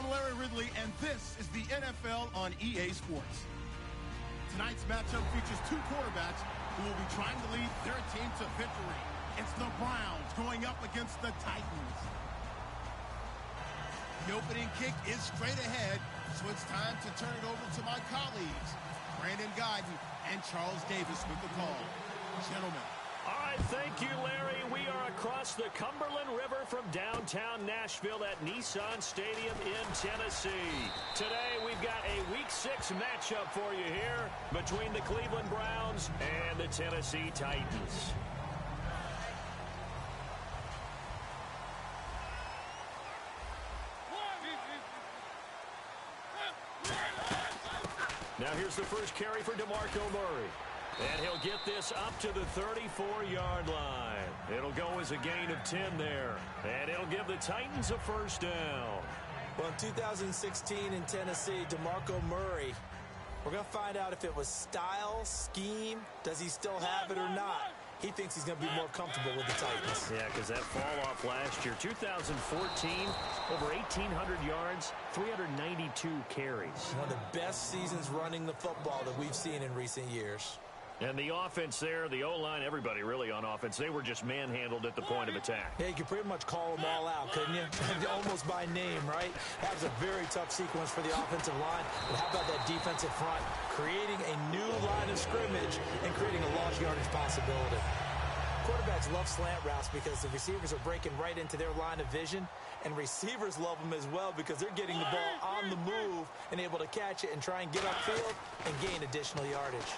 Larry Ridley, and this is the NFL on EA Sports. Tonight's matchup features two quarterbacks who will be trying to lead their team to victory. It's the Browns going up against the Titans. The opening kick is straight ahead, so it's time to turn it over to my colleagues, Brandon Godden and Charles Davis with the call. Gentlemen. All right, thank you, Larry. We are across the Cumberland River from downtown Nashville at Nissan Stadium in Tennessee. Today, we've got a Week 6 matchup for you here between the Cleveland Browns and the Tennessee Titans. Now here's the first carry for DeMarco Murray. And he'll get this up to the 34-yard line. It'll go as a gain of 10 there. And it'll give the Titans a first down. Well, in 2016 in Tennessee, DeMarco Murray, we're going to find out if it was style, scheme, does he still have it or not. He thinks he's going to be more comfortable with the Titans. Yeah, because that fall off last year, 2014, over 1,800 yards, 392 carries. One of the best seasons running the football that we've seen in recent years. And the offense there, the O-line, everybody really on offense, they were just manhandled at the point of attack. Yeah, you could pretty much call them all out, couldn't you? Almost by name, right? That was a very tough sequence for the offensive line. But how about that defensive front? Creating a new line of scrimmage and creating a large yardage possibility. Quarterbacks love slant routes because the receivers are breaking right into their line of vision. And receivers love them as well because they're getting the ball on the move and able to catch it and try and get upfield and gain additional yardage.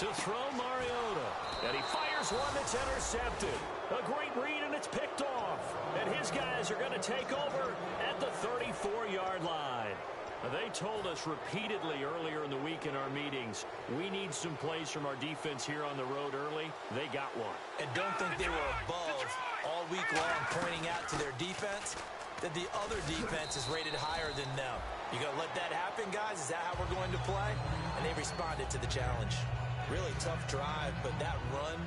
To throw Mariota, and he fires one that's intercepted. A great read, and it's picked off. And his guys are going to take over at the 34-yard line. They told us repeatedly earlier in the week in our meetings, we need some plays from our defense here on the road early. They got one. And don't think they were above all week long pointing out to their defense that the other defense is rated higher than them. You going to let that happen, guys? Is that how we're going to play? And they responded to the challenge. Really tough drive, but that run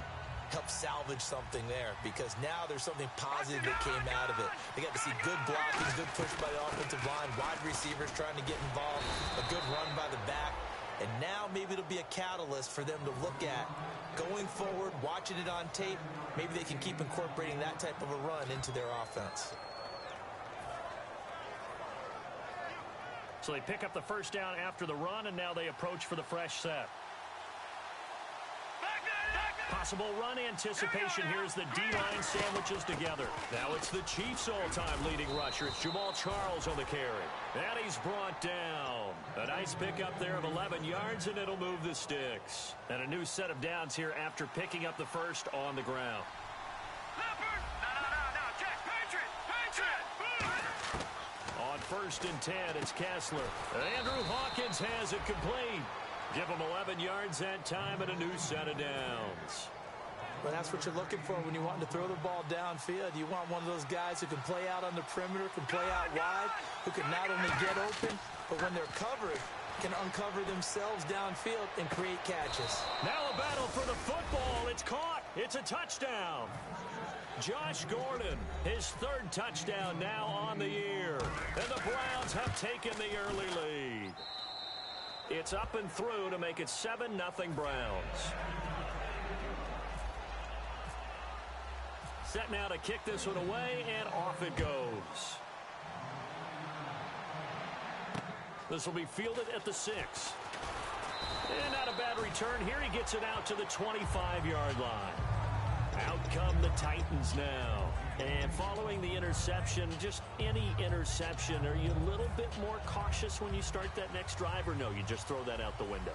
helped salvage something there because now there's something positive that came out of it. They got to see good blocking, good push by the offensive line, wide receivers trying to get involved, a good run by the back, and now maybe it'll be a catalyst for them to look at going forward, watching it on tape. Maybe they can keep incorporating that type of a run into their offense. So they pick up the first down after the run, and now they approach for the fresh set. Possible run anticipation. Here's the D-line sandwiches together. Now it's the Chiefs' all-time leading rusher. It's Jamal Charles on the carry. And he's brought down. A nice pickup there of 11 yards, and it'll move the sticks. And a new set of downs here after picking up the first on the ground. On 1st and 10, it's Kessler. Andrew Hawkins has it complete. Give him 11 yards that time and a new set of downs. Well, that's what you're looking for when you want to throw the ball downfield. You want one of those guys who can play out on the perimeter, can play out wide, who can not only get open, but when they're covered, can uncover themselves downfield and create catches. Now a battle for the football. It's caught. It's a touchdown. Josh Gordon, his 3rd touchdown now on the year. And the Browns have taken the early lead. It's up and through to make it 7-0 Browns. Set now to kick this one away, and off it goes. This will be fielded at the 6. And not a bad return here. He gets it out to the 25-yard line. Out come the Titans now. And following the interception, just any interception, are you a little bit more cautious when you start that next drive, or no, you just throw that out the window?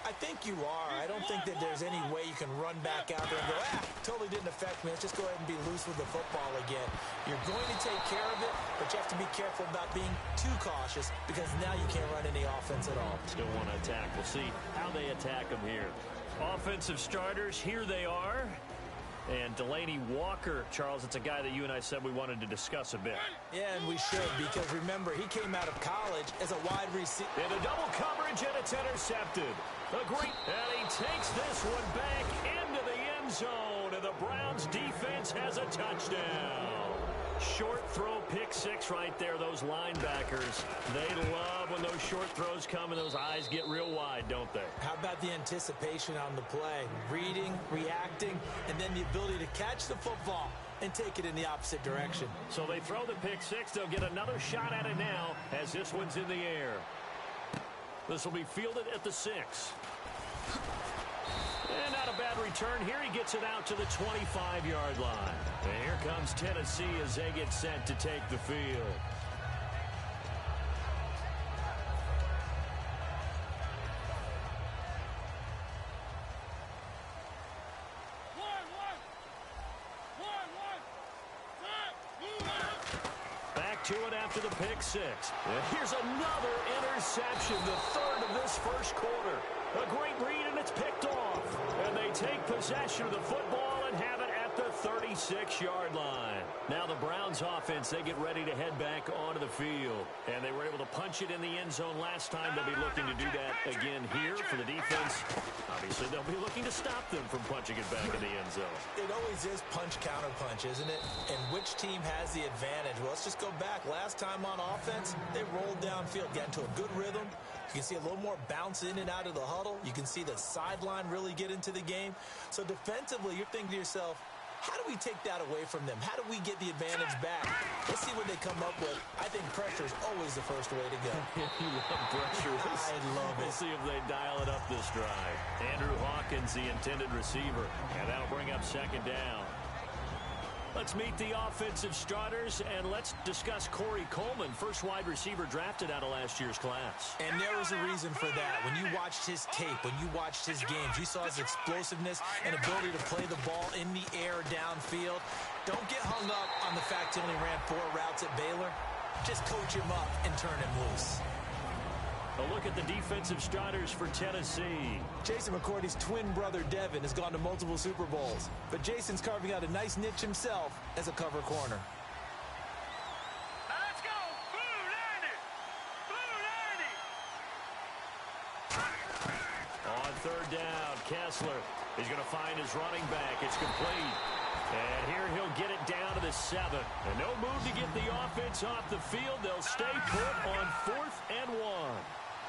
I think you are. I don't think that there's any way you can run back out there and go, totally didn't affect me. Let's just go ahead and be loose with the football again. You're going to take care of it, but you have to be careful about being too cautious because now you can't run any offense at all. Still want to attack. We'll see how they attack them here. Offensive starters, here they are. And Delaney Walker, Charles, it's a guy that you and I said we wanted to discuss a bit. Yeah, and we should, because remember, he came out of college as a wide receiver. And a double coverage, and it's intercepted. And he takes this one back into the end zone, and the Browns defense has a touchdown. Short throw pick six right there, those linebackers. They love when those short throws come and those eyes get real wide, don't they? How about the anticipation on the play? Reading, reacting, and then the ability to catch the football and take it in the opposite direction. So they throw the pick six. They'll get another shot at it now as this one's in the air. This will be fielded at the 6. And not a bad return here. He gets it out to the 25-yard line. And here comes Tennessee as they get set to take the field. Back to it after the pick six. And here's another interception, the third of this first quarter. A great read, and it's picked off. And they take possession of the football and have it at the 36-yard line. Now the Browns offense, they get ready to head back onto the field. And they were able to punch it in the end zone last time. They'll be looking to do that again here for the defense. Obviously, they'll be looking to stop them from punching it back in the end zone. It always is punch-counter-punch, isn't it? And which team has the advantage? Well, let's just go back. Last time on offense, they rolled downfield, got into a good rhythm. You can see a little more bounce in and out of the huddle. You can see the sideline really get into the game. So defensively, you're thinking to yourself, how do we take that away from them? How do we get the advantage back? Let's see what they come up with. I think pressure is always the first way to go. You love pressure. I love it. We'll see if they dial it up this drive. Andrew Hawkins, the intended receiver. And that'll bring up second down. Let's meet the offensive starters, and let's discuss Corey Coleman, first wide receiver drafted out of last year's class. And there was a reason for that. When you watched his tape, when you watched his games, you saw his explosiveness and ability to play the ball in the air downfield. Don't get hung up on the fact he only ran 4 routes at Baylor. Just coach him up and turn him loose. A look at the defensive starters for Tennessee. Jason McCourty's twin brother, Devin, has gone to multiple Super Bowls. But Jason's carving out a nice niche himself as a cover corner. Let's go! Blue 90! Blue 90! On third down, Kessler is going to find his running back. It's complete. And here he'll get it down to the 7. And no move to get the offense off the field. They'll stay put on 4th and 1.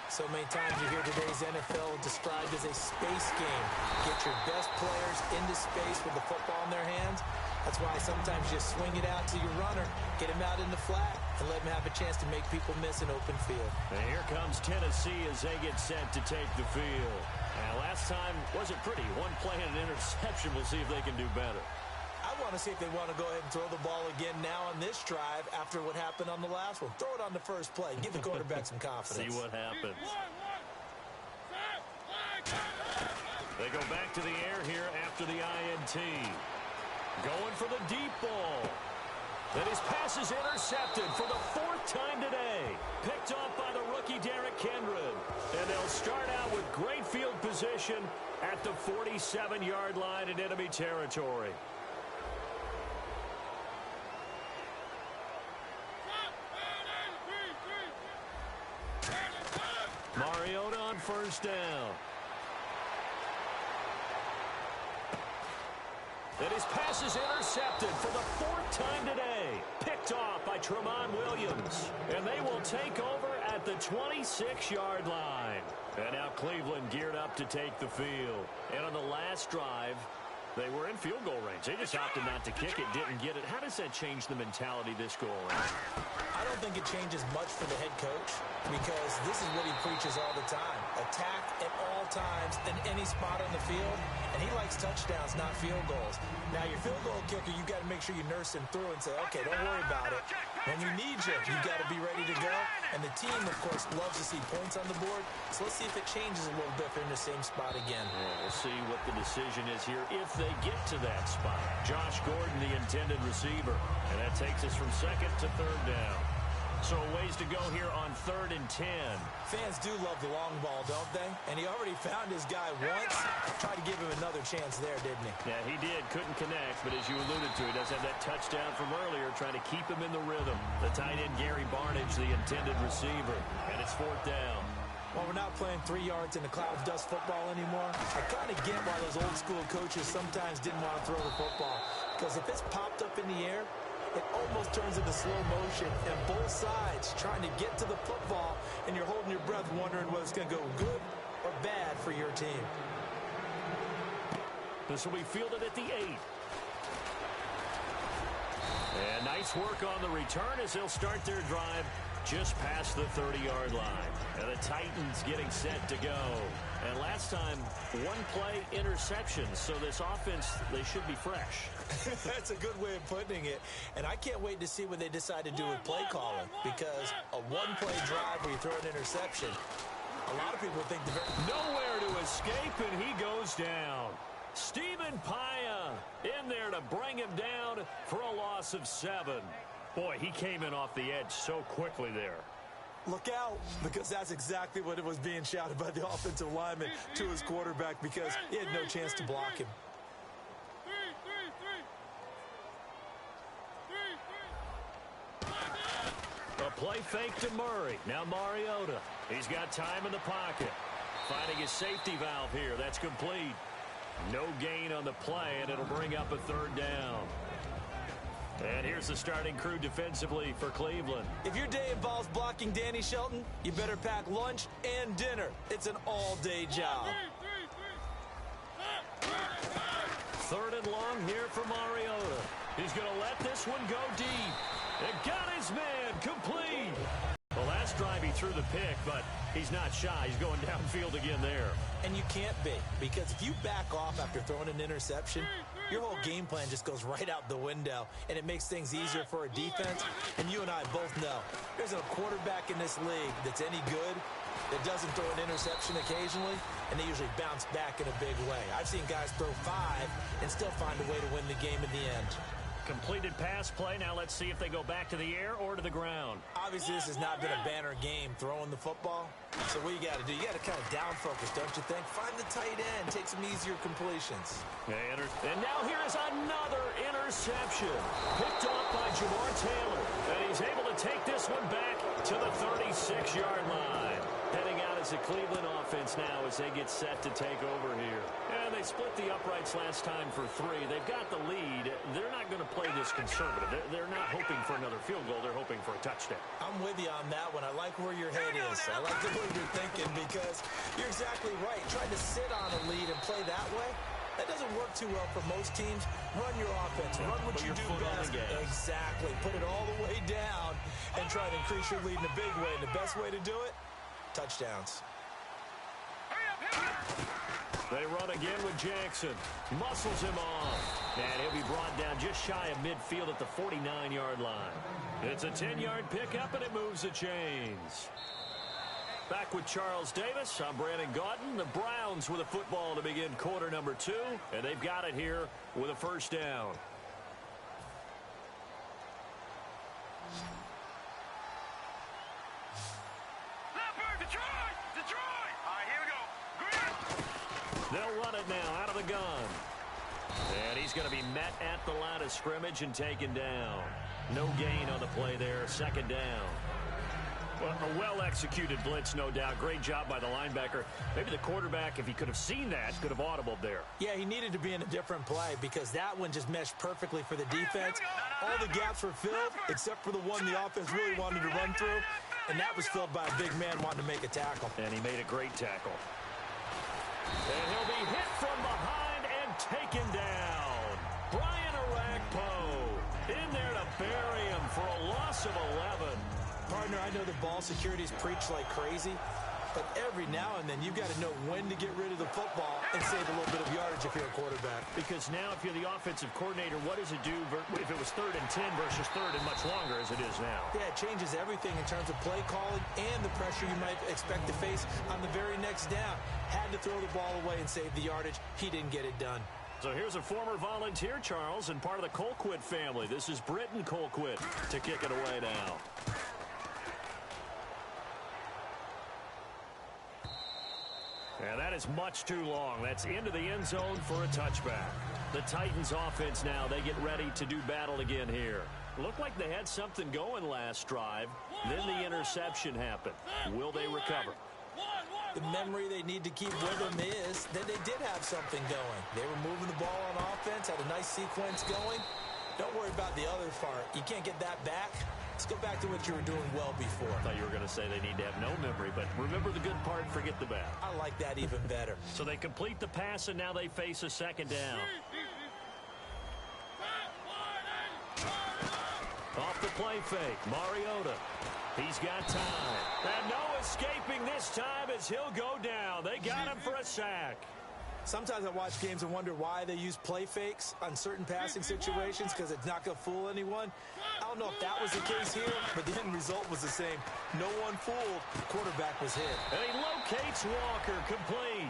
So many times you hear today's NFL described as a space game. Get your best players into space with the football in their hands. That's why sometimes you swing it out to your runner, get him out in the flat, and let him have a chance to make people miss an open field. And here comes Tennessee as they get set to take the field. And last time wasn't pretty. One play and an interception. We'll see if they can do better. I want to see if they want to go ahead and throw the ball again now on this drive after what happened on the last one. Throw it on the first play. Give the quarterback some confidence. See what happens. They go back to the air here after the INT. Going for the deep ball. And his pass is intercepted for the 4th time today. Picked off by the rookie Derrick Henry. And they'll start out with great field position at the 47-yard line in enemy territory. Mariota on first down. And his pass is intercepted for the 4th time today. Picked off by Tramon Williams. And they will take over at the 26-yard line. And now Cleveland geared up to take the field. And on the last drive, they were in field goal range. They just opted not to kick it, didn't get it. How does that change the mentality this go around? I don't think it changes much for the head coach because this is what he preaches all the time. Attack at all times in any spot on the field, and he likes touchdowns, not field goals. Now, your field goal kicker, you've got to make sure you nurse him through and say, okay, don't worry about it. When we need you, you've got to be ready to go. And the team, of course, loves to see points on the board. So let's see if it changes a little bit if they're in the same spot again. Yeah, we'll see what the decision is here if they get to that spot. Josh Gordon, the intended receiver. And that takes us from 2nd to 3rd down. So a ways to go here on 3rd and 10. Fans do love the long ball, don't they? And he already found his guy once. Tried to give him another chance there, didn't he? Yeah, he did. Couldn't connect, but as you alluded to, he does have that touchdown from earlier, trying to keep him in the rhythm. The tight end, Gary Barnidge, the intended receiver. And it's 4th down. Well, we're not playing 3 yards in the cloud of dust football anymore. I kind of get why those old school coaches sometimes didn't want to throw the football. Because if it's popped up in the air, it almost turns into slow motion, and both sides trying to get to the football, and you're holding your breath wondering whether it's going to go good or bad for your team. This will be fielded at the 8. And nice work on the return as they'll start their drive just past the 30-yard line. And the Titans getting set to go. And last time, one play interception. So this offense, they should be fresh. That's a good way of putting it. And I can't wait to see what they decide to do with play calling. Because a one-play drive where you throw an interception, a lot of people think nowhere to escape, and he goes down. Stephen Paya in there to bring him down for a loss of 7. Boy, he came in off the edge so quickly there. Look out, because that's exactly what it was being shouted by the offensive lineman to his quarterback, because he had no chance to block him. A play fake to Murray. Now Mariota. He's got time in the pocket. Finding his safety valve here. That's complete. No gain on the play, and it'll bring up a 3rd down. And here's the starting crew defensively for Cleveland. If your day involves blocking Danny Shelton, you better pack lunch and dinner. It's an all-day job. 3rd and long here for Mariota. He's going to let this one go deep. And got his man complete. The last drive he threw the pick, but he's not shy. He's going downfield again there. And you can't be, because if you back off after throwing an interception, your whole game plan just goes right out the window, and it makes things easier for a defense. And you and I both know there's a quarterback in this league that's any good that doesn't throw an interception occasionally, and they usually bounce back in a big way. I've seen guys throw 5 and still find a way to win the game in the end. Completed pass play. Now let's see if they go back to the air or to the ground. Obviously, this has not been a banner game throwing the football. So what you got to do, you got to kind of down focus, don't you think? Find the tight end, take some easier completions. And now here is another interception. Picked off by Jamar Taylor. And he's able to take this one back to the 36-yard line. Heading out as a Cleveland offense now as they get set to take over here. And they split the uprights last time for 3. They've got the lead. They're not going to play this conservative. They're not hoping for another field goal. They're hoping for a touchdown. I'm with you on that one. I like where your head is. I like the way you're thinking, because you're exactly right. Trying to sit on a lead and play that way, that doesn't work too well for most teams. Run your offense. Run what you do best. Exactly. Put it all the way down and try to increase your lead in a big way. And the best way to do it, touchdowns. They run again with Jackson. Muscles him off. And he'll be brought down just shy of midfield at the 49-yard line. It's a 10-yard pickup, and it moves the chains. Back with Charles Davis. I'm Brandon Gaudin. The Browns with a football to begin quarter number 2. And they've got it here with a 1st down. They'll run it now out of the gun. And he's going to be met at the line of scrimmage and taken down. No gain on the play there. 2nd down. Well, a well-executed blitz, no doubt. Great job by the linebacker. Maybe the quarterback, if he could have seen that, could have audibled there. Yeah, he needed to be in a different play, because that one just meshed perfectly for the defense. All the gaps were filled, except for the one the offense really wanted to run through. And that was filled by a big man wanting to make a tackle. And he made a great tackle. And he'll be hit from behind and taken down. Brian Orakpo in there to bury him for a loss of 11. Partner, I know the ball security's preached like crazy, but every now and then you've got to know when to get rid of the football and save a little bit of yardage if you're a quarterback. Because now if you're the offensive coordinator, what does it do if it was 3rd and 10 versus 3rd and much longer as it is now? Yeah, it changes everything in terms of play calling and the pressure you might expect to face on the very next down. Had to throw the ball away and save the yardage. He didn't get it done. So here's a former volunteer, Charles, and part of the Colquitt family. This is Britton Colquitt to kick it away now. And that is much too long. That's into the end zone for a touchback. The Titans offense now, they get ready to do battle again here. Looked like they had something going last drive. Then the interception happened. Will they recover? The memory they need to keep with them is that they did have something going. They were moving the ball on offense, had a nice sequence going, Don't worry about the other part. You can't get that back. Let's go back to what you were doing well before. I thought you were going to say they need to have no memory, but remember the good part, forget the bad. I like that even better. So they complete the pass, and now they face a second down. Off the play fake, Mariota. He's got time. And no escaping this time as he'll go down. They got him for a sack. Sometimes I watch games and wonder why they use play fakes on certain passing situations because it's not going to fool anyone. I don't know if that was the case here, but the end result was the same. No one fooled. The quarterback was hit. And he locates Walker, complete.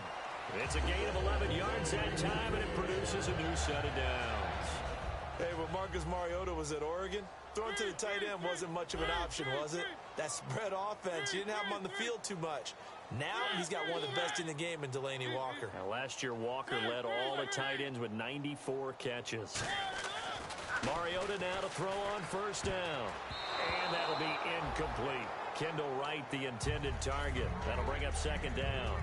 It's a gain of 11 yards that time, and it produces a new set of downs. Hey, when Marcus Mariota was at Oregon, throwing to the tight end wasn't much of an option, was it? That spread offense, you didn't have him on the field too much. Now he's got one of the best in the game in Delaney Walker. Now, last year, Walker led all the tight ends with 94 catches. Mariota now to throw on first down. And that'll be incomplete. Kendall Wright, the intended target. That'll bring up second down.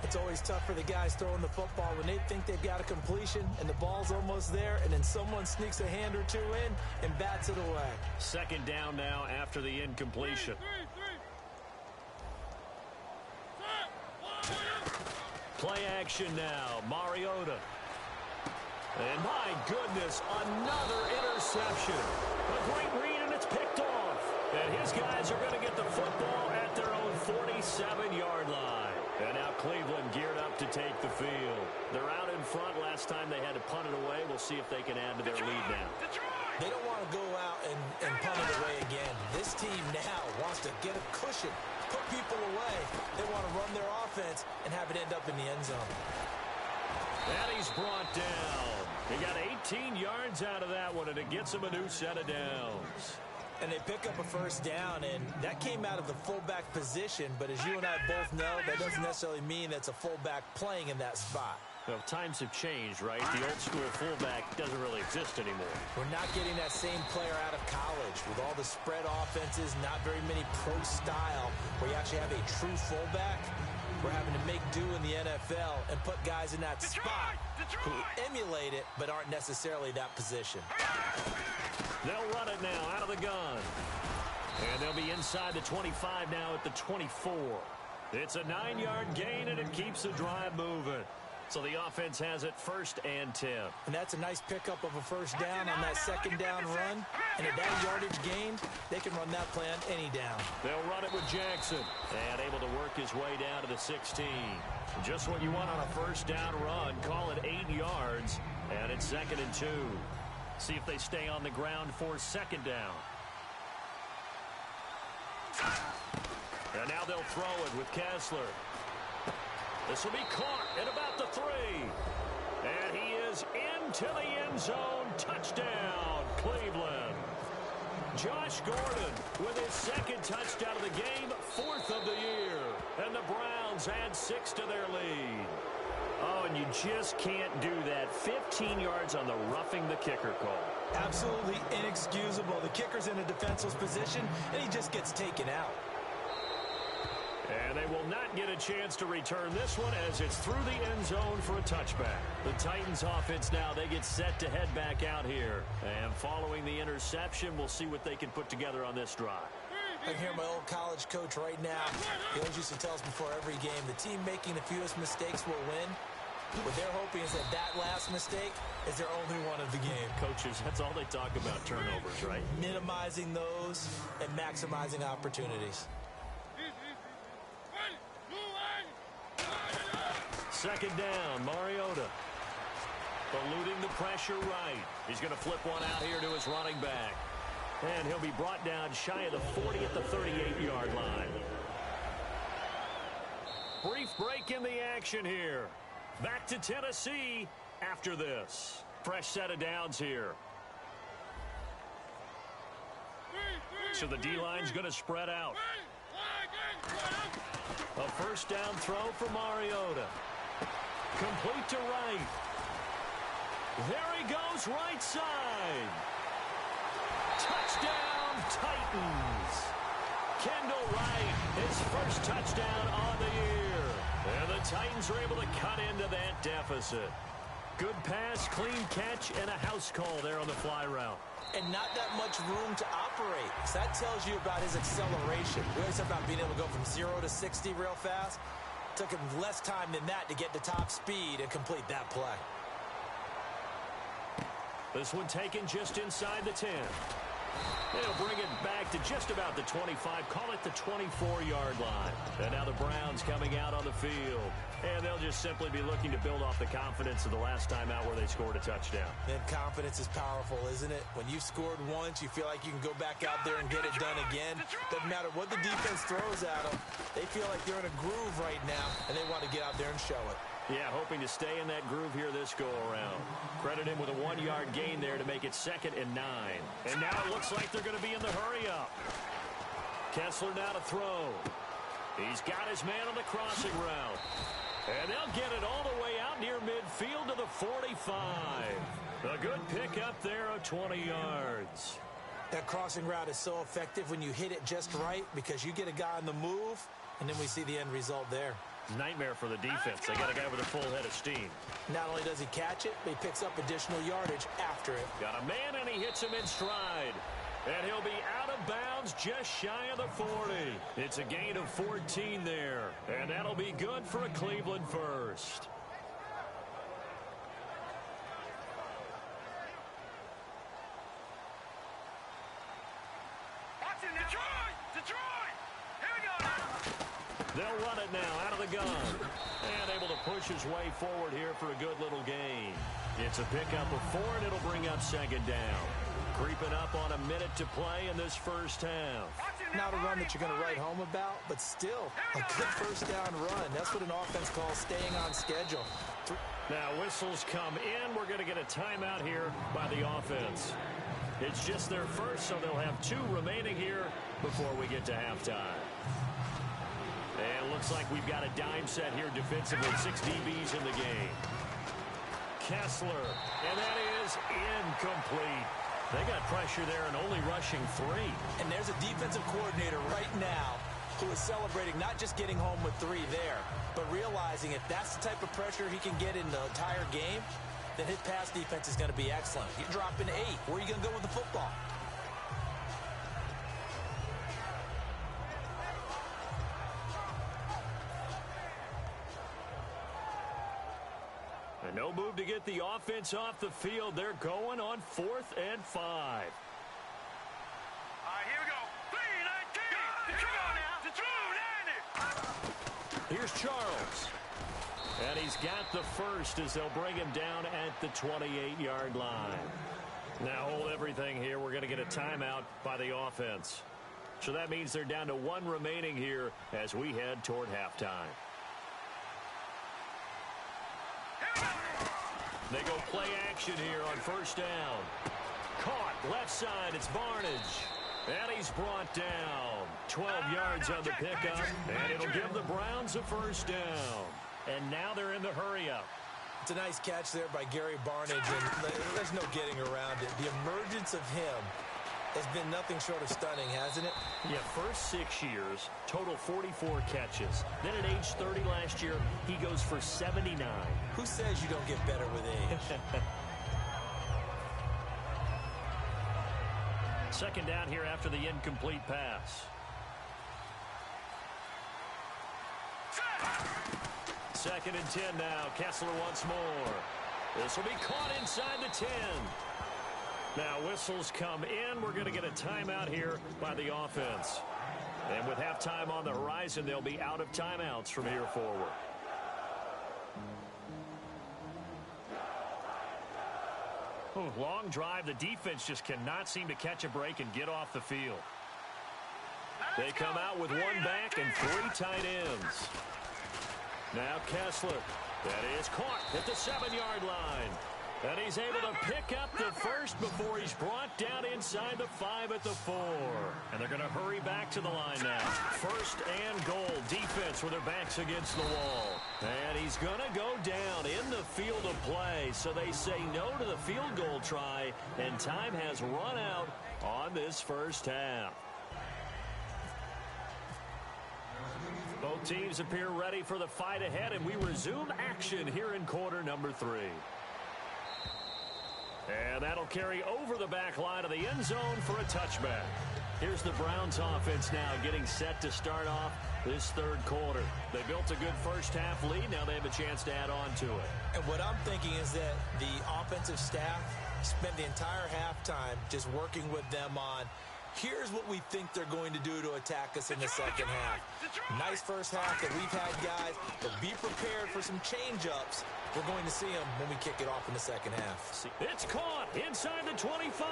It's always tough for the guys throwing the football when they think they've got a completion and the ball's almost there, and then someone sneaks a hand or two in and bats it away. Second down now after the incompletion. Play action now, Mariota. And my goodness, another interception. A great read, and it's picked off. And his guys are going to get the football at their own 47-yard line. And now Cleveland geared up to take the field. They're out in front. Last time they had to punt it away. We'll see if they can add to their lead now. They don't want to go out and punt it away again. This team now wants to get a cushion, put people away. They want to run their offense and have it end up in the end zone. And he's brought down. He got 18 yards out of that one, and it gets him a new set of downs. And they pick up a first down, and that came out of the fullback position. But as you and I both know, that doesn't necessarily mean that's a fullback playing in that spot. Well, times have changed, right? The old school fullback doesn't really exist anymore. We're not getting that same player out of college with all the spread offenses, not very many pro style, where you actually have a true fullback. We're having to make do in the NFL and put guys in that spot who emulate it but aren't necessarily that position. They'll run it now out of the gun. And they'll be inside the 25 now at the 24. It's a 9-yard gain, and it keeps the drive moving. So the offense has it 1st and 10. And that's a nice pickup of a first down on that second down run. And at that yardage gain, they can run that play on any down. They'll run it with Jackson. And able to work his way down to the 16. Just what you want on a first down run. Call it 8 yards. And it's 2nd and 2. See if they stay on the ground for second down. And now they'll throw it with Kessler. This will be caught at about the 3. And he is into the end zone. Touchdown, Cleveland. Josh Gordon with his 2nd touchdown of the game, 4th of the year. And the Browns add 6 to their lead. Oh, and you just can't do that. 15 yards on the roughing the kicker call. Absolutely inexcusable. The kicker's in a defenseless position, and he just gets taken out. And they will not get a chance to return this one as it's through the end zone for a touchback. The Titans offense now, they get set to head back out here. And following the interception, we'll see what they can put together on this drive. I can hear my old college coach right now. He always used to tell us before every game, the team making the fewest mistakes will win. What they're hoping is that last mistake is their only one of the game. Coaches, that's all they talk about, turnovers, right? Minimizing those and maximizing opportunities. Second down, Mariota. Eluding the pressure right. He's going to flip one out here to his running back. And he'll be brought down shy of the 40 at the 38-yard line. Brief break in the action here. Back to Tennessee after this. Fresh set of downs here. So the D-line's going to spread out. A first down throw for Mariota. Complete to right. There he goes, right side. Touchdown, Titans. Kendall Wright, his first touchdown on the year. And the Titans are able to cut into that deficit. Good pass, clean catch, and a house call there on the fly route. And not that much room to operate. So that tells you about his acceleration. We always talk about being able to go from 0 to 60 real fast. Took him less time than that to get to top speed and complete that play. This one taken just inside the 10. They'll bring it back to just about the 25. Call it the 24-yard line. And now the Browns coming out on the field. And they'll just simply be looking to build off the confidence of the last time out where they scored a touchdown. And confidence is powerful, isn't it? When you've scored once, you feel like you can go back out there and get it done again. Doesn't matter what the defense throws at them. They feel like they're in a groove right now, and they want to get out there and show it. Yeah, hoping to stay in that groove here this go-around. Credit him with a 1-yard gain there to make it 2nd and 9. And now it looks like they're going to be in the hurry-up. Kessler now to throw. He's got his man on the crossing route. And they'll get it all the way out near midfield to the 45. A good pickup there of 20 yards. That crossing route is so effective when you hit it just right because you get a guy on the move, and then we see the end result there. Nightmare for the defense. They got a guy with a full head of steam. Not only does he catch it, but he picks up additional yardage after it. Got a man, and he hits him in stride. And he'll be out of bounds just shy of the 40. It's a gain of 14 there. And that'll be good for a Cleveland first. Detroit! Here we go now! They'll run it now out of the gun. And able to push his way forward here for a good little gain. It's a pickup of 4, and it'll bring up 2nd down. Creeping up on a minute to play in this first half. Not a run that you're going to write home about, but still a good first down run. That's what an offense calls staying on schedule. Now whistles come in. We're going to get a timeout here by the offense. It's just their first, so they'll have 2 remaining here before we get to halftime. And it looks like we've got a dime set here defensively. 6 DBs in the game. Kessler, and that is incomplete. They got pressure there and only rushing 3. And there's a defensive coordinator right now who is celebrating not just getting home with 3 there, but realizing if that's the type of pressure he can get in the entire game, then his pass defense is going to be excellent. You're dropping 8. Where are you going to go with the football? And no move to get the offense off the field. They're going on 4th and 5. All right, here we go. 3-19. Detroit now. Here's Charles. And he's got the first as they'll bring him down at the 28-yard line. Now hold everything here. We're going to get a timeout by the offense. So that means they're down to 1 remaining here as we head toward halftime. They go play action here on first down. Caught left side. It's Barnage. And he's brought down. 12 yards on the pickup. And it'll give the Browns a first down. And now they're in the hurry-up. It's a nice catch there by Gary Barnage, and there's no getting around it. The emergence of him has been nothing short of stunning, hasn't it? Yeah, first 6 years, total 44 catches. Then at age 30 last year, he goes for 79. Who says you don't get better with age? Second down here after the incomplete pass. Second and 10 now. Kessler once more. This will be caught inside the 10. Now whistles come in. We're going to get a timeout here by the offense. And with halftime on the horizon, they'll be out of timeouts from here forward. Long drive. The defense just cannot seem to catch a break and get off the field. They come out with 1 back and 3 tight ends. Now Kessler. That is caught at the 7-yard line. And he's able to pick up the first before he's brought down inside the 5 at the 4. And they're going to hurry back to the line now. First and goal. Defense with their backs against the wall. And he's going to go down in the field of play. So they say no to the field goal try. And time has run out on this first half. Both teams appear ready for the fight ahead, and we resume action here in quarter number 3. And that'll carry over the back line of the end zone for a touchback. Here's the Browns offense now getting set to start off this third quarter. They built a good first half lead. Now they have a chance to add on to it. And what I'm thinking is that the offensive staff spent the entire halftime just working with them on, here's what we think they're going to do to attack us in the second half. Nice first half that we've had, guys, but be prepared for some change-ups. We're going to see them when we kick it off in the second half. It's caught inside the 25.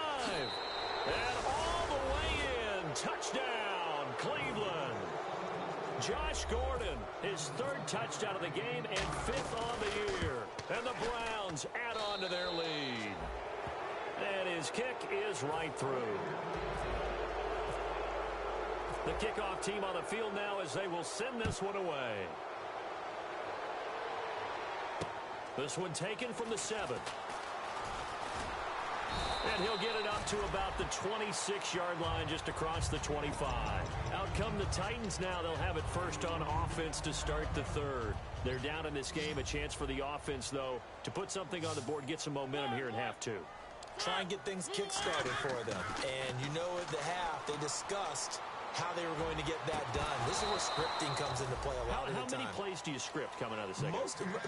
And all the way in. Touchdown, Cleveland. Josh Gordon, his third touchdown of the game and fifth on the year. And the Browns add on to their lead. And his kick is right through. The kickoff team on the field now as they will send this one away. This one taken from the 7. And he'll get it up to about the 26-yard line just across the 25. Out come the Titans now. They'll have it first on offense to start the third. They're down in this game. A chance for the offense, though, to put something on the board, get some momentum here in half two. Try and get things kick-started for them. And you know at the half they discussed how they were going to get that done. This is where scripting comes into play a lot of the time. How many plays do you script coming out of the second?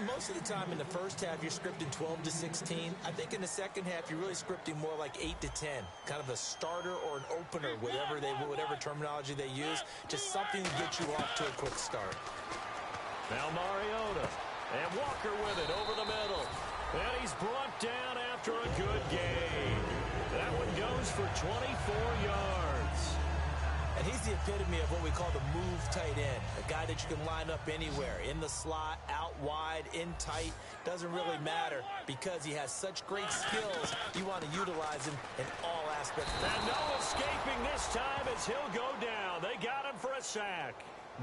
Most of the time in the first half, you're scripting 12 to 16. I think in the second half, you're really scripting more like 8 to 10. Kind of a starter or an opener, whatever terminology they use. Just something to get you off to a quick start. Now Mariota. And Walker with it over the middle. And he's brought down after a good game. That one goes for 24 yards. And he's the epitome of what we call the move tight end. A guy that you can line up anywhere. In the slot, out wide, in tight. Doesn't really matter because he has such great skills. You want to utilize him in all aspects. And no escaping this time as he'll go down. They got him for a sack.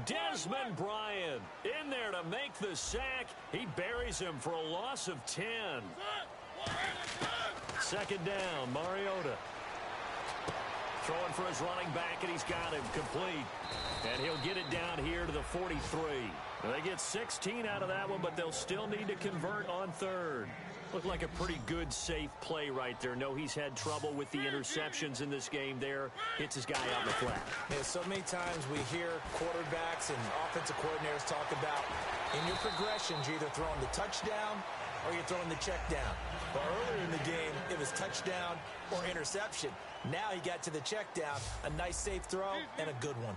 Desmond Bryant in there to make the sack. He buries him for a loss of 10. Second down, Mariota. Throwing for his running back, and he's got him complete. And he'll get it down here to the 43. They get 16 out of that one, but they'll still need to convert on third. Looked like a pretty good, safe play right there. No, he's had trouble with the interceptions in this game there. Hits his guy out in the flat. Yeah, so many times we hear quarterbacks and offensive coordinators talk about in your progressions, you're either throwing the touchdown or you're throwing the check down. But earlier in the game, it was touchdown or interception. Now he got to the check down, a nice safe throw, and a good one.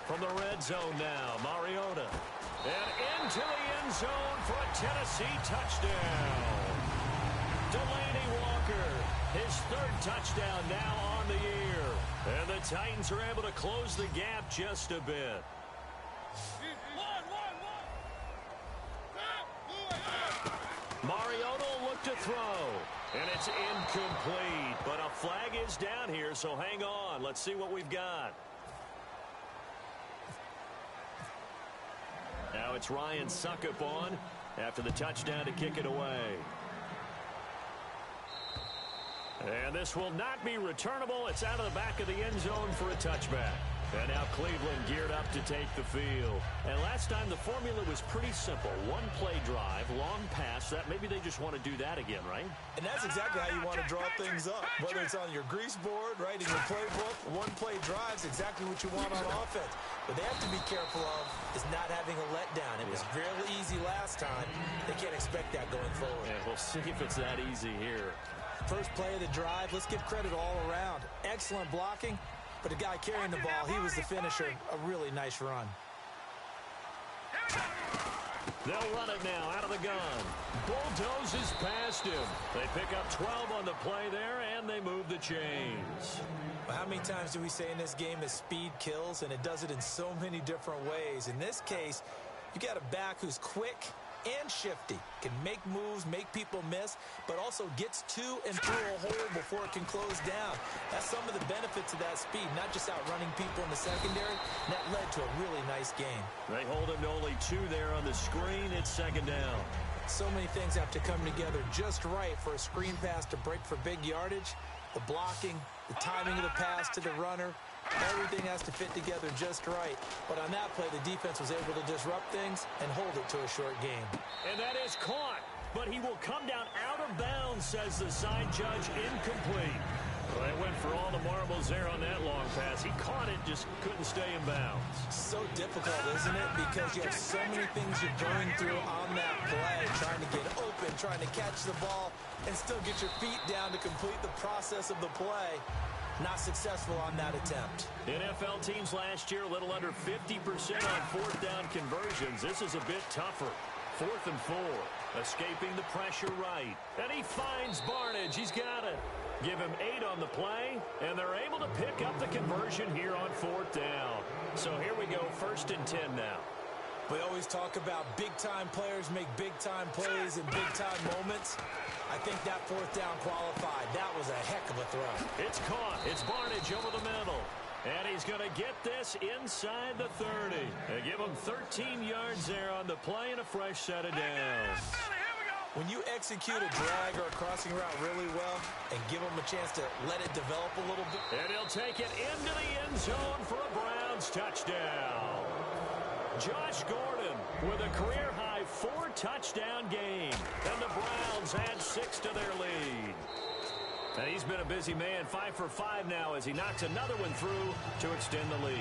From the red zone now, Mariota. And into the end zone for a Tennessee touchdown. Delaney Walker, his third touchdown now on the year. And the Titans are able to close the gap just a bit. Mariota will look to throw. And it's incomplete. But a flag is down here, so hang on. Let's see what we've got. Now it's Ryan Suckup on after the touchdown to kick it away. And this will not be returnable. It's out of the back of the end zone for a touchback. And now Cleveland geared up to take the field. And last time the formula was pretty simple. One play drive, long pass. That maybe they just want to do that again, right? And that's exactly how you want to draw things up. Whether it's on your grease board, right, in your playbook, one play drive's exactly what you want on offense. What they have to be careful of is not having a letdown. It was really easy last time. They can't expect that going forward. And we'll see if it's that easy here. First play of the drive, let's give credit all around. Excellent blocking. But the guy carrying the ball, he was the finisher. A really nice run. They'll run it now out of the gun. Bulldozes past him. They pick up 12 on the play there, and they move the chains. Well, how many times do we say in this game that speed kills, and it does it in so many different ways? In this case, you got a back who's quick and shifty, can make moves, make people miss, but also gets to and through a hole before it can close down. That's some of the benefits of that speed, not just outrunning people in the secondary. And that led to a really nice game. They hold him to only 2 there on the screen. It's second down. So many things have to come together just right for a screen pass to break for big yardage. The blocking, the timing of the pass to the runner, Everything has to fit together just right. But on that play, the defense was able to disrupt things and hold it to a short game. And that is caught, but he will come down out of bounds, says the side judge, incomplete. Well, they went for all the marbles there on that long pass. He caught it, just couldn't stay in bounds. So difficult, isn't it? Because you have so many things you're going through on that play, trying to get open, trying to catch the ball, and still get your feet down to complete the process of the play. Not successful on that attempt. NFL teams last year, a little under 50% on fourth down conversions. This is a bit tougher. 4th and 4. Escaping the pressure right. And he finds Barnidge. He's got it. Give him 8 on the play, and they're able to pick up the conversion here on 4th down. So here we go, 1st and 10 now. We always talk about big-time players make big-time plays in big-time moments. I think that 4th down qualified. That was a heck of a throw. It's caught. It's Barnidge over the middle. And he's going to get this inside the 30. They give him 13 yards there on the play and a fresh set of downs. When you execute a drag or a crossing route really well and give them a chance to let it develop a little bit. And he'll take it into the end zone for a Browns touchdown. Josh Gordon with a career-high 4-touchdown game. And the Browns add 6 to their lead. And he's been a busy man, 5 for 5 now as he knocks another one through to extend the lead.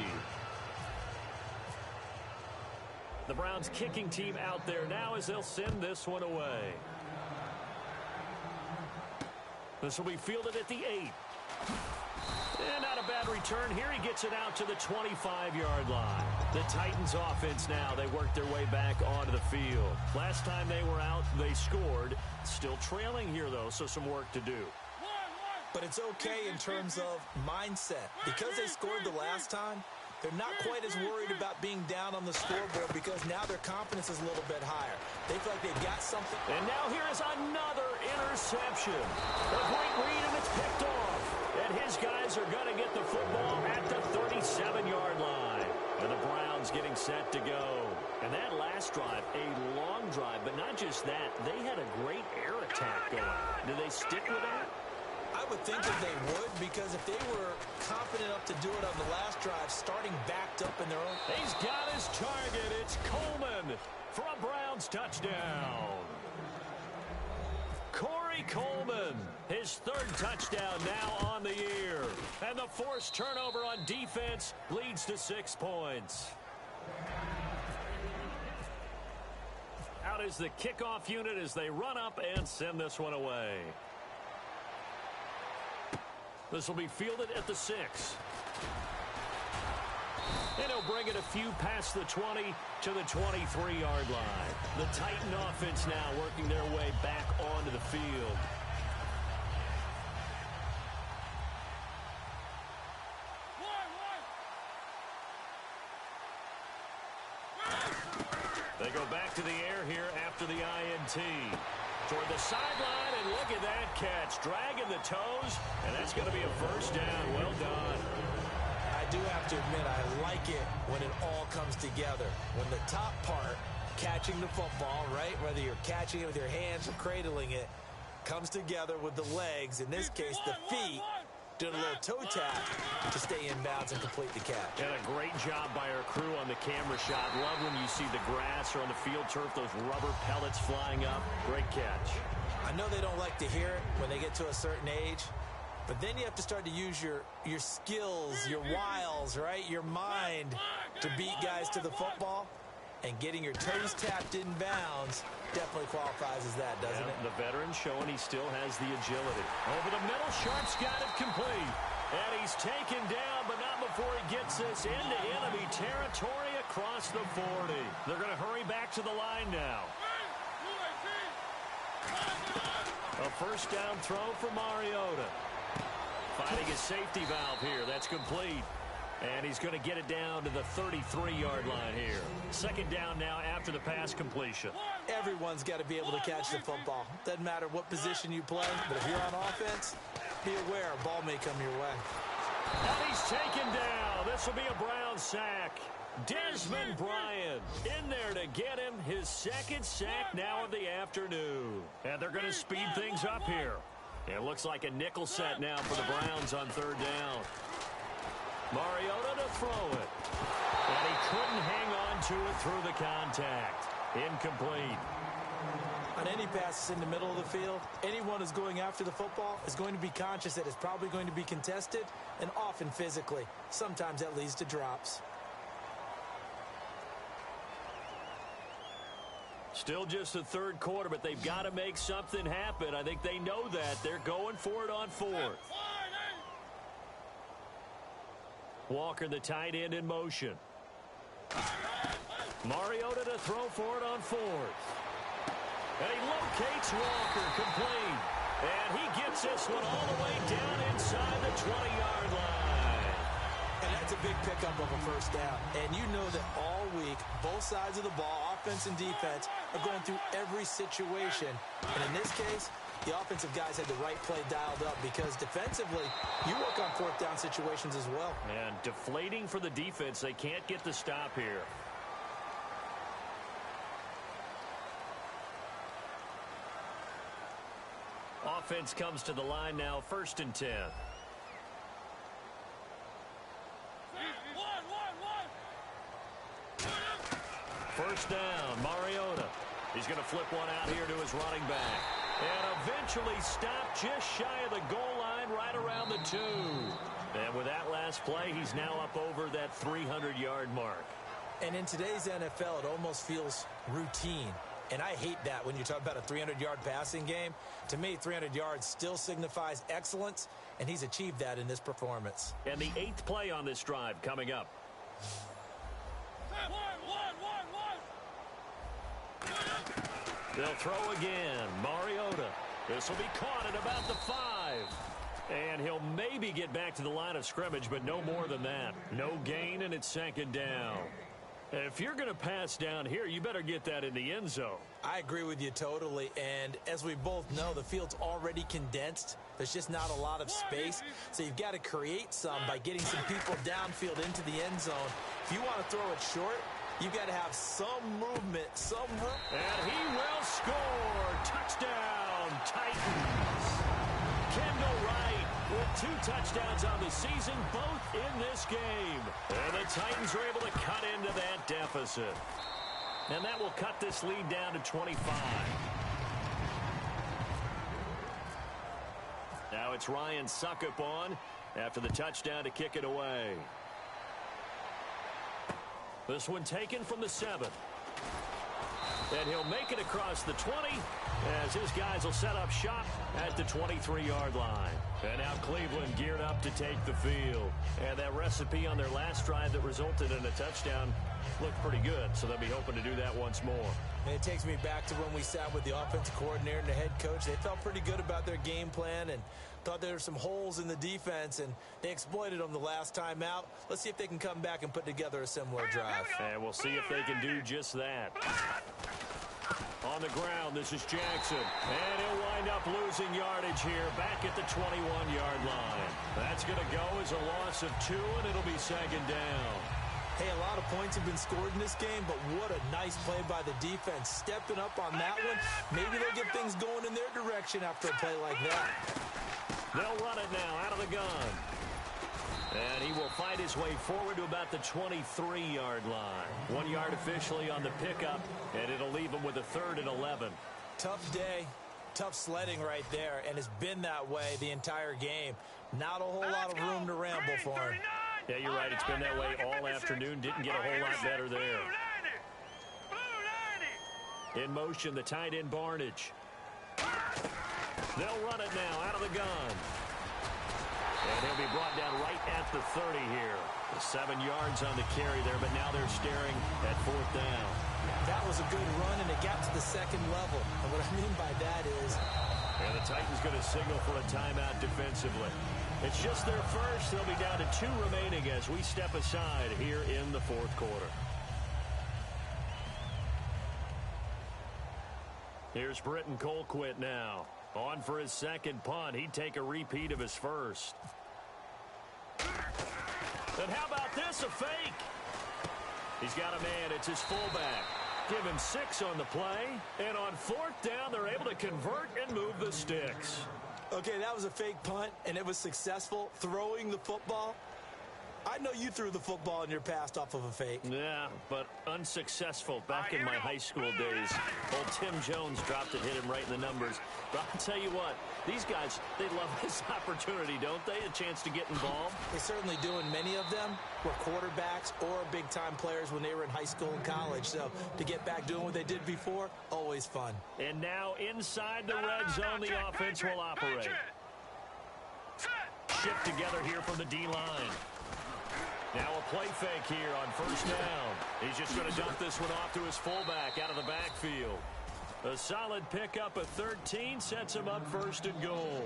The Browns kicking team out there now as they'll send this one away. This will be fielded at the 8. And not a bad return here. He gets it out to the 25-yard line. The Titans offense now, they work their way back onto the field. Last time they were out, they scored. Still trailing here, though, so some work to do. But it's okay in terms of mindset. Because they scored the last time, they're not quite as worried about being down on the scoreboard because now their confidence is a little bit higher. They feel like they've got something. And now here is another interception. A great read, and it's picked off. And his guys are going to get the football at the 37-yard line. And the Browns getting set to go. And that last drive, a long drive, but not just that. They had a great air attack going. Do they stick with that? I would think that they would, because if they were confident enough to do it on the last drive, starting backed up in their own. He's got his target. It's Coleman for a Browns touchdown. Corey Coleman, his 3rd touchdown now on the year. And the forced turnover on defense leads to 6 points. Out is the kickoff unit as they run up and send this one away. This will be fielded at the 6. And he'll bring it a few past the 20 to the 23-yard line. The Titan offense now working their way back onto the field. They go back to the air here after the INT. Toward the sideline, and look at that catch. Dragging the toes, and that's going to be a first down. Well done. I do have to admit, I like it when it all comes together. When the top part, catching the football, right, whether you're catching it with your hands or cradling it, comes together with the legs, in this case the feet, doing a little toe tap to stay in bounds and complete the catch. And a great job by our crew on the camera shot. Love when you see the grass or on the field turf, those rubber pellets flying up. Great catch. I know they don't like to hear it when they get to a certain age, but then you have to start to use your skills, your wiles, right, your mind to beat guys to the football. And getting your toes tapped in bounds definitely qualifies as that, doesn't it? The veteran showing he still has the agility. Over the middle, Sharp's got it complete. And he's taken down, but not before he gets this into enemy territory across the 40. They're going to hurry back to the line now. A first down throw for Mariota. Finding his safety valve here. That's complete. And he's going to get it down to the 33-yard line here. Second down now after the pass completion. Everyone's got to be able to catch the football. Doesn't matter what position you play, but if you're on offense, be aware a ball may come your way. And he's taken down. This will be a Brown sack. Desmond Bryant in there to get him his 2nd sack now of the afternoon. And they're going to speed things up here. It looks like a nickel set now for the Browns on 3rd down. Mariota to throw it. And he couldn't hang on to it through the contact. Incomplete. On any passes in the middle of the field, anyone who's going after the football is going to be conscious that it's probably going to be contested, and often physically. Sometimes that leads to drops. Still just the third quarter, but they've got to make something happen. I think they know that. They're going for it on fourth. Walker, the tight end, in motion. Mariota to throw for it on fourth. And he locates Walker, complete. And he gets this one all the way down inside the 20-yard line. And that's a big pickup of a first down. And you know that all week, both sides of the ball, offense and defense, are going through every situation. And in this case, the offensive guys had the right play dialed up because defensively, you work on fourth down situations as well. And deflating for the defense. They can't get the stop here. Offense comes to the line now, 1st and 10. First down, Mariota. He's going to flip one out here to his running back. And eventually stopped just shy of the goal line right around the 2. And with that last play, he's now up over that 300-yard mark. And in today's NFL, it almost feels routine. And I hate that when you talk about a 300-yard passing game. To me, 300 yards still signifies excellence, and he's achieved that in this performance. And the 8th play on this drive coming up. They'll throw again. Mariota. This will be caught at about the 5. And he'll maybe get back to the line of scrimmage, but no more than that. No gain, and it's 2nd down. If you're going to pass down here, you better get that in the end zone. I agree with you totally. And as we both know, the field's already condensed. There's just not a lot of space. So you've got to create some by getting some people downfield into the end zone. If you want to throw it short, you've got to have some movement, some room. And he will score. Touchdown, Titans. Kendall Wright with 2 touchdowns on the season, both in this game. And the Titans are able to cut into that deficit. And that will cut this lead down to 25. Now it's Ryan Suckup on after the touchdown to kick it away. This one taken from the 7. And he'll make it across the 20 as his guys will set up shop at the 23-yard line. And now Cleveland geared up to take the field. And that recipe on their last drive that resulted in a touchdown looked pretty good, so they'll be hoping to do that once more. And it takes me back to when we sat with the offensive coordinator and the head coach. They felt pretty good about their game plan and thought there were some holes in the defense, and they exploited them the last time out. Let's see if they can come back and put together a similar drive. And we'll see if they can do just that. On the ground, this is Jackson. And he'll wind up losing yardage here back at the 21-yard line. That's going to go as a loss of 2, and it'll be 2nd down. Hey, a lot of points have been scored in this game, but what a nice play by the defense. Stepping up on that one, maybe they'll get things going in their direction after a play like that. They'll run it now out of the gun. And he will fight his way forward to about the 23-yard line. 1 yard officially on the pickup, and it'll leave him with a 3rd and 11. Tough day, tough sledding right there, and it's been that way the entire game. Not a whole lot of room to ramble for him. Yeah, you're right. It's been that way all afternoon. Didn't get a whole lot better there. In motion, the tight end Barnage. They'll run it now out of the gun. And he'll be brought down right at the 30 here. 7 yards on the carry there, but now they're staring at 4th down. That was a good run, and it got to the 2nd level. And what I mean by that is... And the Titans going to signal for a timeout defensively. It's just their first. They'll be down to 2 remaining as we step aside here in the 4th quarter. Here's Britton Colquitt now. On for his 2nd punt. He'd take a repeat of his first. And how about this, a fake? He's got a man. It's his fullback. Give him 6 on the play. And on 4th down, they're able to convert and move the sticks. Okay, that was a fake punt, and it was successful throwing the football. I know you threw the football in your past off of a fake. Yeah, but unsuccessful back in my high school days. Old Tim Jones dropped it, hit him right in the numbers. But I'll tell you what, these guys, they love this opportunity, don't they? A chance to get involved. They certainly do, and many of them were quarterbacks or big-time players when they were in high school and college. So to get back doing what they did before, always fun. And now inside the red zone, the offense will operate. Shift together here from the D-line. Now a play fake here on first down. He's just going to dump this one off to his fullback out of the backfield. A solid pickup of 13 sets him up first and goal.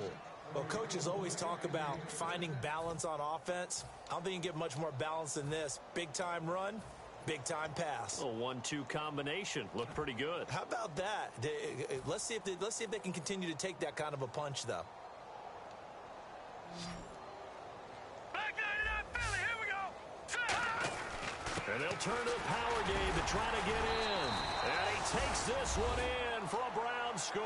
Well, coaches always talk about finding balance on offense. I don't think you can get much more balance than this. Big-time run, big-time pass. A 1-2 combination. Looked pretty good. How about that? Let's see if they can continue to take that kind of a punch, though. And they'll turn to the power game to try to get in. And he takes this one in for a Brown score.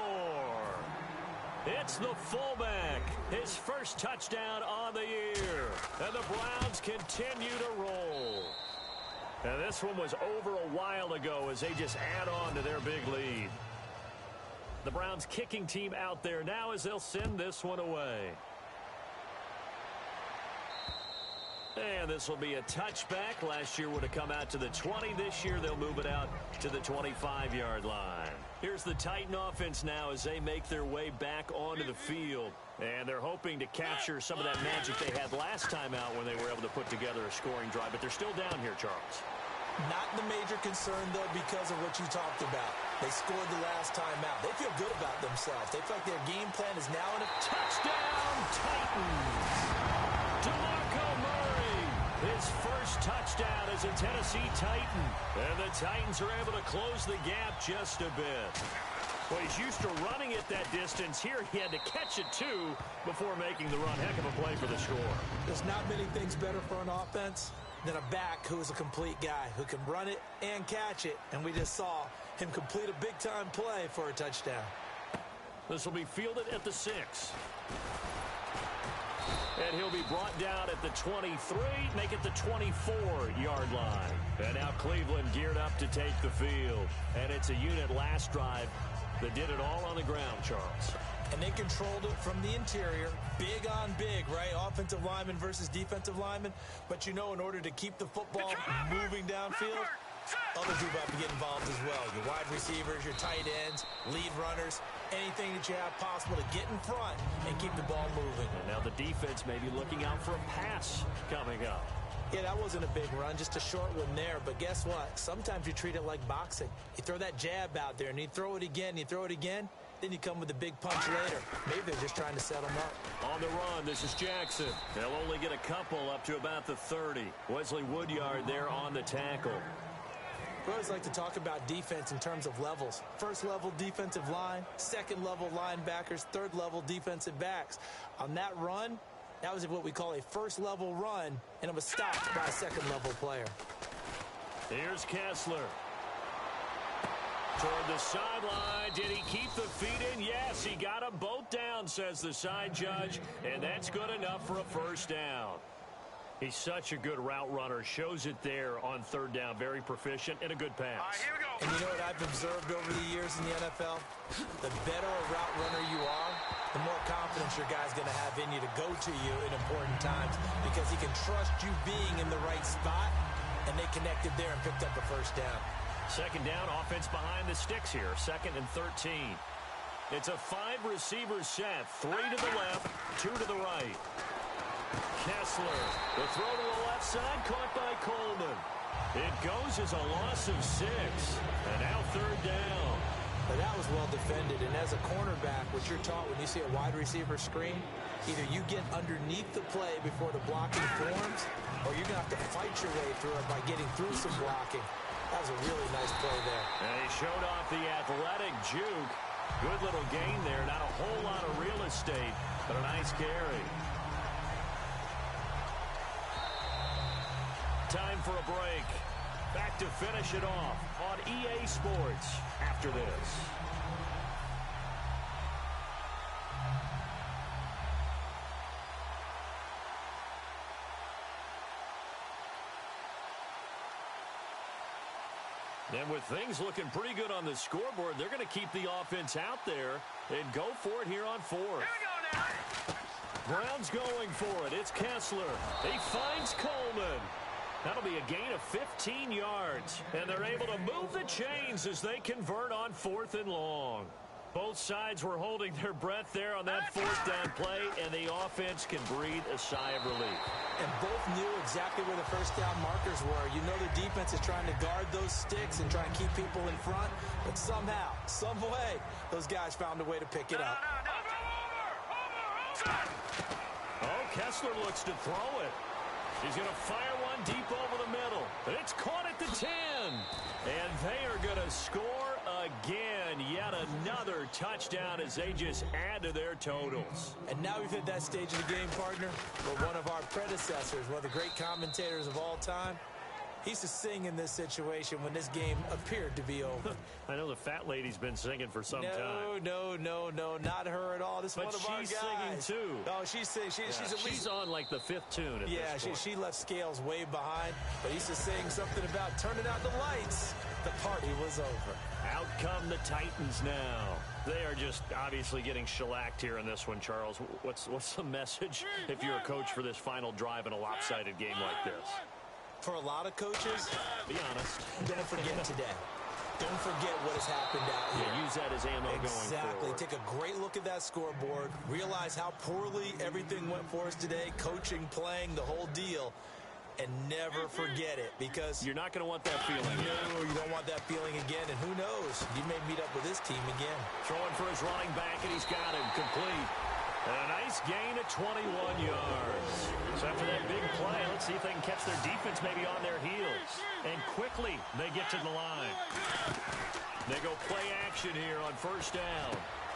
It's the fullback. His first touchdown on the year. And the Browns continue to roll. And this one was over a while ago as they just add on to their big lead. The Browns kicking team out there now as they'll send this one away. And this will be a touchback. Last year would have come out to the 20. This year they'll move it out to the 25-yard line. Here's the Titan offense now as they make their way back onto the field. And they're hoping to capture some of that magic they had last time out when they were able to put together a scoring drive. But they're still down here, Charles. Not the major concern, though, because of what you talked about. They scored the last time out. They feel good about themselves. They feel like their game plan is now in a touchdown, Titans. DeMarco Murray, his first touchdown as a Tennessee Titan. And the Titans are able to close the gap just a bit. Well, he's used to running it that distance. Here he had to catch it, too, before making the run. Heck of a play for the score. There's not many things better for an offense than a back who is a complete guy who can run it and catch it. And we just saw him complete a big-time play for a touchdown. This will be fielded at the 6. And he'll be brought down at the 23, make it the 24-yard line. And now Cleveland geared up to take the field. And it's a unit last drive that did it all on the ground, Charles. And they controlled it from the interior. Big on big, right? Offensive lineman versus defensive lineman. But you know, in order to keep the football moving downfield, other people have to get involved as well. Your wide receivers, your tight ends, lead runners, anything that you have possible to get in front and keep the ball moving. And now the defense may be looking out for a pass coming up. Yeah, that wasn't a big run, just a short one there. But guess what? Sometimes you treat it like boxing. You throw that jab out there, and you throw it again, you throw it again, then you come with a big punch later. Maybe they're just trying to set them up. On the run, this is Jackson. They'll only get a couple up to about the 30. Wesley Woodyard there on the tackle. We always like to talk about defense in terms of levels. First level defensive line, second level linebackers, third level defensive backs. On that run, that was what we call a first level run, and it was stopped by a second level player. Here's Kessler. Toward the sideline. Did he keep the feet in? Yes, he got them both down, says the side judge, and that's good enough for a first down. He's such a good route runner. Shows it there on third down. Very proficient and a good pass. Here we go. And you know what I've observed over the years in the NFL? The better a route runner you are, the more confidence your guy's going to have in you to go to you in important times because he can trust you being in the right spot, and they connected there and picked up a first down. Second down, offense behind the sticks here. 2nd and 13. It's a 5-receiver set. 3 to the left, 2 to the right. Kessler, the throw to the left side, caught by Coleman. It goes as a loss of 6. And now third down. But that was well defended. And as a cornerback, what you're taught when you see a wide receiver screen, either you get underneath the play before the blocking forms, or you're going to have to fight your way through it by getting through some blocking. That was a really nice play there. And he showed off the athletic juke. Good little gain there. Not a whole lot of real estate, but a nice carry. Time for a break. Back to finish it off on EA Sports after this. And with things looking pretty good on the scoreboard, they're going to keep the offense out there and go for it here on fourth. Here we go now. Brown's going for it. It's Kessler. He finds Coleman. That'll be a gain of 15 yards. And they're able to move the chains as they convert on 4th and long. Both sides were holding their breath there on that 4th down play, and the offense can breathe a sigh of relief. And both knew exactly where the first down markers were. You know the defense is trying to guard those sticks and try and keep people in front, but somehow, some way, those guys found a way to pick it up. Oh, Kessler looks to throw it. He's going to fire one deep over the middle. And it's caught at the 10. And they are going to score again. Yet another touchdown as they just add to their totals. And now we've hit that stage of the game, partner, where one of our predecessors, one of the great commentators of all time, he used to sing in this situation when this game appeared to be over. I know the fat lady's been singing for some time. No, not her at all. This is one of our guys. But she's singing, too. Oh, she's singing. She's on, like, the 5th tune at this point. She left Scales way behind, but he used to sing something about turning out the lights. The party was over. Out come the Titans now. They are just obviously getting shellacked here in this one, Charles. What's the message if you're a coach for this final drive in a lopsided game like this? For a lot of coaches, be honest, don't forget today. Don't forget what has happened out here. Yeah, use that as ammo going forward. Exactly. Take a great look at that scoreboard. Realize how poorly everything went for us today. Coaching, playing, the whole deal. And never forget it, because you're not going to want that feeling. No, you don't want that feeling again. And who knows? You may meet up with this team again. Throwing for his running back, and he's got him complete. And a nice gain of 21 yards. So after that big play, let's see if they can catch their defense maybe on their heels. And quickly, they get to the line. They go play action here on 1st down.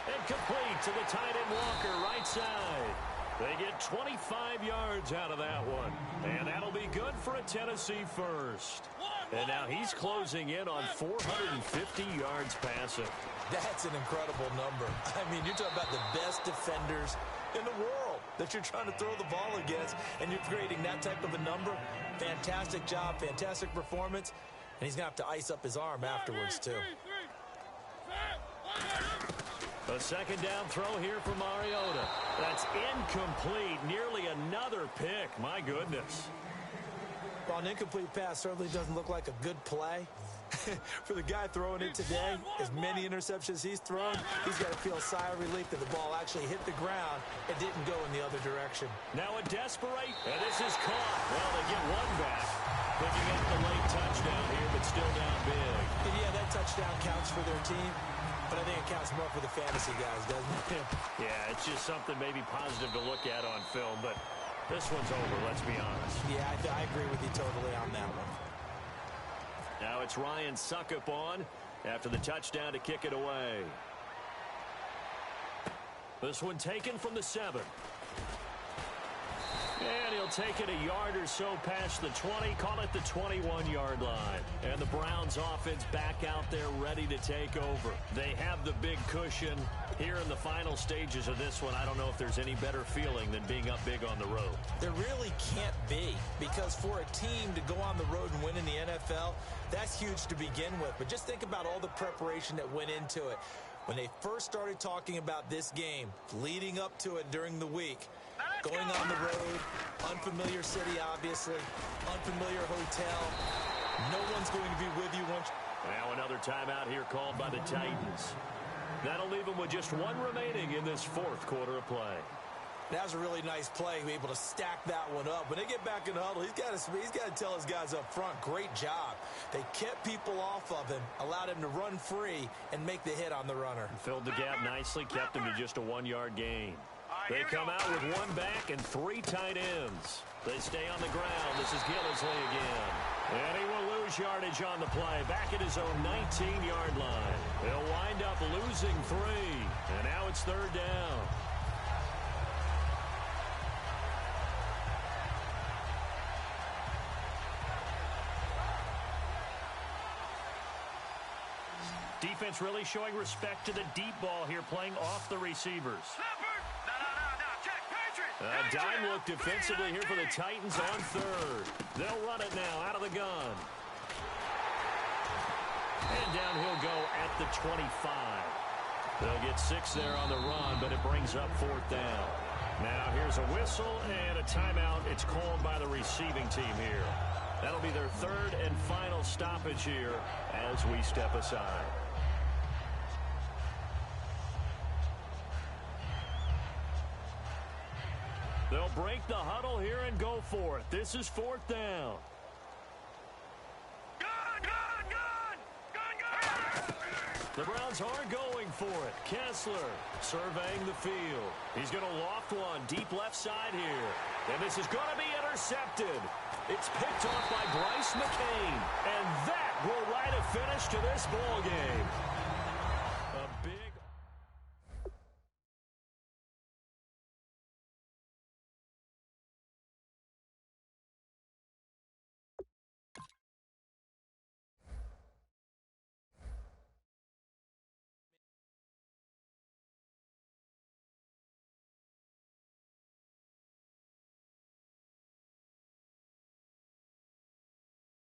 And complete to the tight end Walker, right side. They get 25 yards out of that one. And that'll be good for a Tennessee first. And now he's closing in on 450 yards passing. That's an incredible number. I mean, you're talking about the best defenders in the world that you're trying to throw the ball against, and you're creating that type of a number. Fantastic job, fantastic performance, and he's going to have to ice up his arm afterwards, too. A 2nd down throw here for Mariota. That's incomplete. Nearly another pick. My goodness. Well, an incomplete pass certainly doesn't look like a good play. For the guy throwing it today, as many interceptions he's thrown, he's got to feel a sigh of relief that the ball actually hit the ground and didn't go in the other direction. Now a desperate, and this is caught. Well, they get one back. Picking up the late touchdown here, but still down big. And yeah, that touchdown counts for their team. But I think it counts more for the fantasy guys, doesn't it? Yeah, it's just something maybe positive to look at on film, but this one's over, let's be honest. Yeah, I agree with you totally on that one. Now it's Ryan Suckup on after the touchdown to kick it away. This one taken from the 7. And he'll take it a yard or so past the 20, call it the 21-yard line. And the Browns offense back out there ready to take over. They have the big cushion here in the final stages of this one. I don't know if there's any better feeling than being up big on the road. There really can't be, because for a team to go on the road and win in the NFL, that's huge to begin with. But just think about all the preparation that went into it. When they first started talking about this game, leading up to it during the week, going on the road, unfamiliar city, obviously, unfamiliar hotel. No one's going to be with you once. Now another timeout here called by the Titans. That'll leave them with just one remaining in this 4th quarter of play. That was a really nice play, be able to stack that one up. When they get back in the huddle, he's got to tell his guys up front, great job. They kept people off of him, allowed him to run free, and make the hit on the runner. Filled the gap nicely, kept him to just a 1-yard gain. They come out with one back and 3 tight ends. They stay on the ground. This is Gillisley again. And he will lose yardage on the play. Back at his own 19-yard line. He'll wind up losing 3. And now it's 3rd down. Defense really showing respect to the deep ball here, playing off the receivers. A dime look defensively here for the Titans on 3rd. They'll run it now out of the gun. And down he'll go at the 25. They'll get 6 there on the run, but it brings up 4th down. Now here's a whistle and a timeout. It's called by the receiving team here. That'll be their 3rd and final stoppage here as we step aside. They'll break the huddle here and go for it. This is 4th down. The Browns are going for it. Kessler surveying the field. He's going to loft one deep left side here. And this is going to be intercepted. It's picked off by Bryce McCain. And that will write a finish to this ball game.